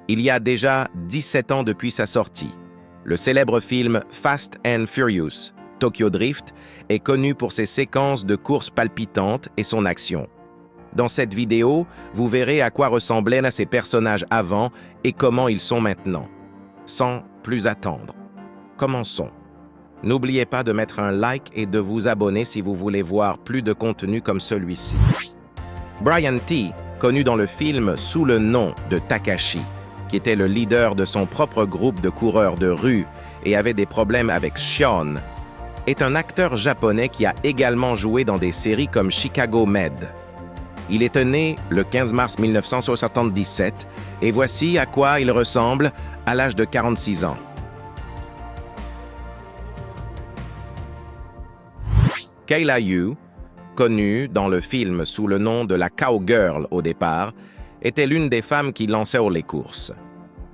Il y a déjà 17 ans depuis sa sortie. Le célèbre film Fast and Furious, Tokyo Drift, est connu pour ses séquences de courses palpitantes et son action. Dans cette vidéo, vous verrez à quoi ressemblaient ces personnages avant et comment ils sont maintenant. Sans plus attendre, commençons. N'oubliez pas de mettre un like et de vous abonner si vous voulez voir plus de contenu comme celui-ci. Brian T., connu dans le film sous le nom de Takashi, qui était le leader de son propre groupe de coureurs de rue et avait des problèmes avec Sean, est un acteur japonais qui a également joué dans des séries comme Chicago Med. Il est né le 15 mars 1977 et voici à quoi il ressemble à l'âge de 46 ans. Kayla Yu, connue dans le film sous le nom de la Cowgirl au départ, était l'une des femmes qui lançaient les courses.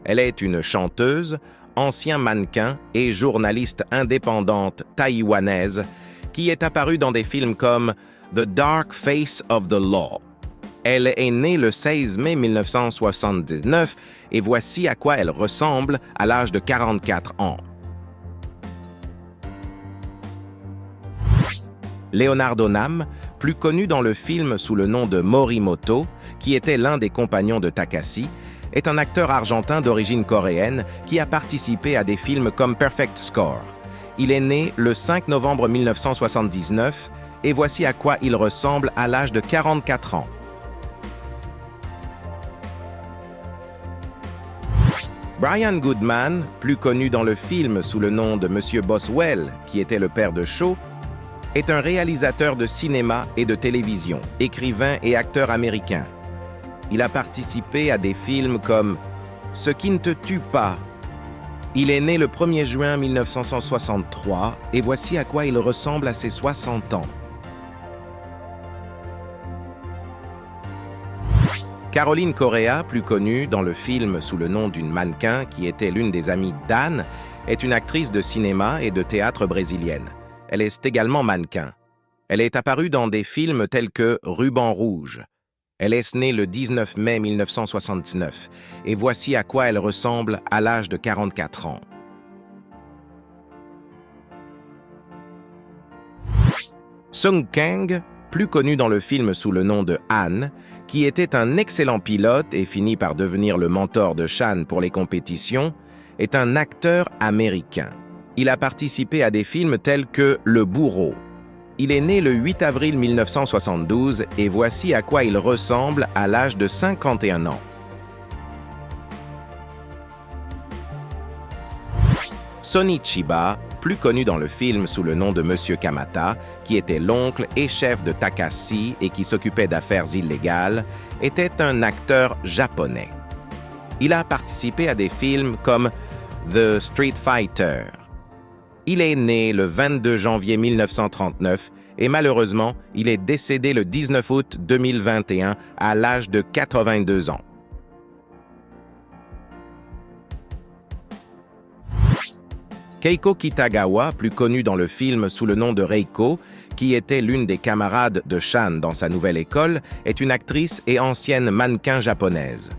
Elle est une chanteuse, ancien mannequin et journaliste indépendante taïwanaise qui est apparue dans des films comme The Dark Face of the Law. Elle est née le 16 mai 1979 et voici à quoi elle ressemble à l'âge de 44 ans. Leonardo Nam, plus connu dans le film sous le nom de Morimoto, qui était l'un des compagnons de Takashi, est un acteur argentin d'origine coréenne qui a participé à des films comme Perfect Score. Il est né le 5 novembre 1979 et voici à quoi il ressemble à l'âge de 44 ans. Brian Goodman, plus connu dans le film sous le nom de Monsieur Boswell, qui était le père de Shaw, est un réalisateur de cinéma et de télévision, écrivain et acteur américain. Il a participé à des films comme Ce qui ne te tue pas. Il est né le 1er juin 1963 et voici à quoi il ressemble à ses 60 ans. Caroline Correa, plus connue dans le film sous le nom d'une mannequin qui était l'une des amies d'Anne, est une actrice de cinéma et de théâtre brésilienne. Elle est également mannequin. Elle est apparue dans des films tels que Ruban Rouge. Elle est née le 19 mai 1979 et voici à quoi elle ressemble à l'âge de 44 ans. Sung Kang, plus connu dans le film sous le nom de Han, qui était un excellent pilote et finit par devenir le mentor de Chan pour les compétitions, est un acteur américain. Il a participé à des films tels que Le Bourreau. Il est né le 8 avril 1972 et voici à quoi il ressemble à l'âge de 51 ans. Sonny Chiba, plus connu dans le film sous le nom de Monsieur Kamata, qui était l'oncle et chef de Takashi et qui s'occupait d'affaires illégales, était un acteur japonais. Il a participé à des films comme The Street Fighter. Il est né le 22 janvier 1939 et malheureusement, il est décédé le 19 août 2021 à l'âge de 82 ans. Keiko Kitagawa, plus connue dans le film sous le nom de Reiko, qui était l'une des camarades de Chan dans sa nouvelle école, est une actrice et ancienne mannequin japonaise.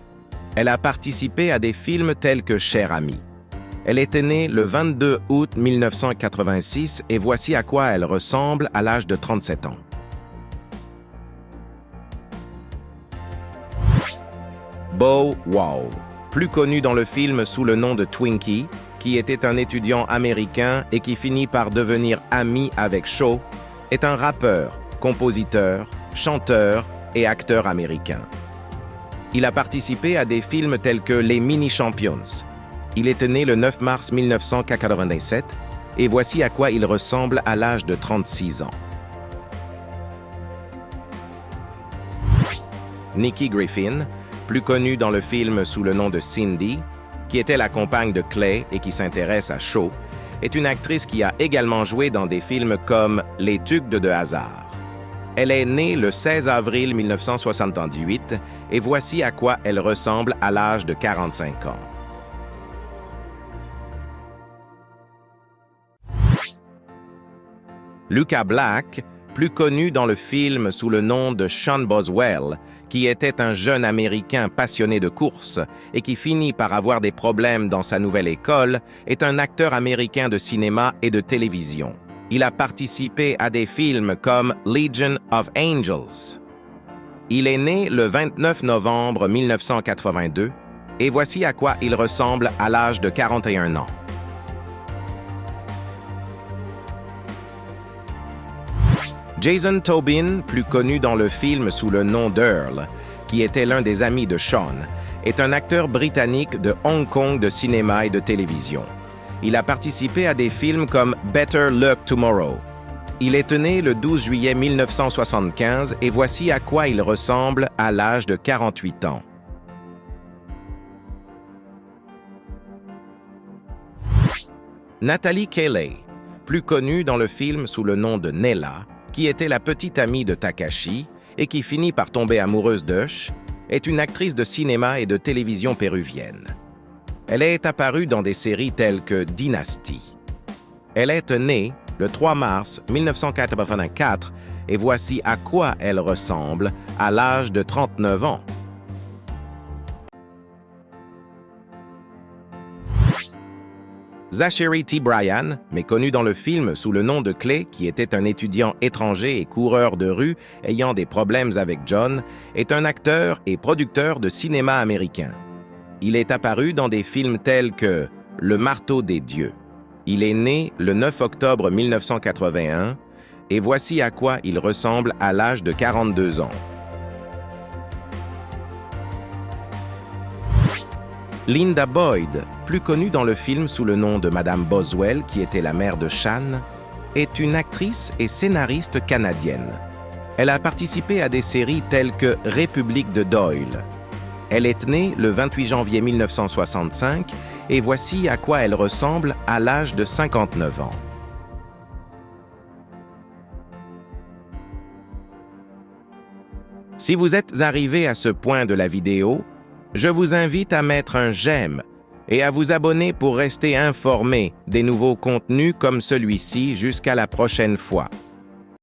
Elle a participé à des films tels que Cher Ami. Elle était née le 22 août 1986 et voici à quoi elle ressemble à l'âge de 37 ans. Bow Wow, plus connu dans le film sous le nom de Twinkie, qui était un étudiant américain et qui finit par devenir ami avec Shaw, est un rappeur, compositeur, chanteur et acteur américain. Il a participé à des films tels que Les Mini Champions. Il est né le 9 mars 1997 et voici à quoi il ressemble à l'âge de 36 ans. Nikki Griffin, plus connue dans le film sous le nom de Cindy, qui était la compagne de Clay et qui s'intéresse à Shaw, est une actrice qui a également joué dans des films comme Les Ducs de Hazard. Elle est née le 16 avril 1978 et voici à quoi elle ressemble à l'âge de 45 ans. Lucas Black, plus connu dans le film sous le nom de Sean Boswell, qui était un jeune Américain passionné de course et qui finit par avoir des problèmes dans sa nouvelle école, est un acteur américain de cinéma et de télévision. Il a participé à des films comme Legion of Angels. Il est né le 29 novembre 1982 et voici à quoi il ressemble à l'âge de 41 ans. Jason Tobin, plus connu dans le film sous le nom d'Earl, qui était l'un des amis de Sean, est un acteur britannique de Hong Kong de cinéma et de télévision. Il a participé à des films comme Better Luck Tomorrow. Il est né le 12 juillet 1975 et voici à quoi il ressemble à l'âge de 48 ans. Natalie Kayley, plus connue dans le film sous le nom de Nella, qui était la petite amie de Takashi et qui finit par tomber amoureuse d'Ush, est une actrice de cinéma et de télévision péruvienne. Elle est apparue dans des séries telles que Dynasty. Elle est née le 3 mars 1984 et voici à quoi elle ressemble à l'âge de 39 ans. Zachary T. Bryan, mais connu dans le film sous le nom de Clay, qui était un étudiant étranger et coureur de rue ayant des problèmes avec John, est un acteur et producteur de cinéma américain. Il est apparu dans des films tels que Le marteau des dieux. Il est né le 9 octobre 1981 et voici à quoi il ressemble à l'âge de 42 ans. Linda Boyd, plus connue dans le film sous le nom de Madame Boswell, qui était la mère de Shan, est une actrice et scénariste canadienne. Elle a participé à des séries telles que République de Doyle. Elle est née le 28 janvier 1965 et voici à quoi elle ressemble à l'âge de 59 ans. Si vous êtes arrivé à ce point de la vidéo, je vous invite à mettre un j'aime et à vous abonner pour rester informé des nouveaux contenus comme celui-ci jusqu'à la prochaine fois.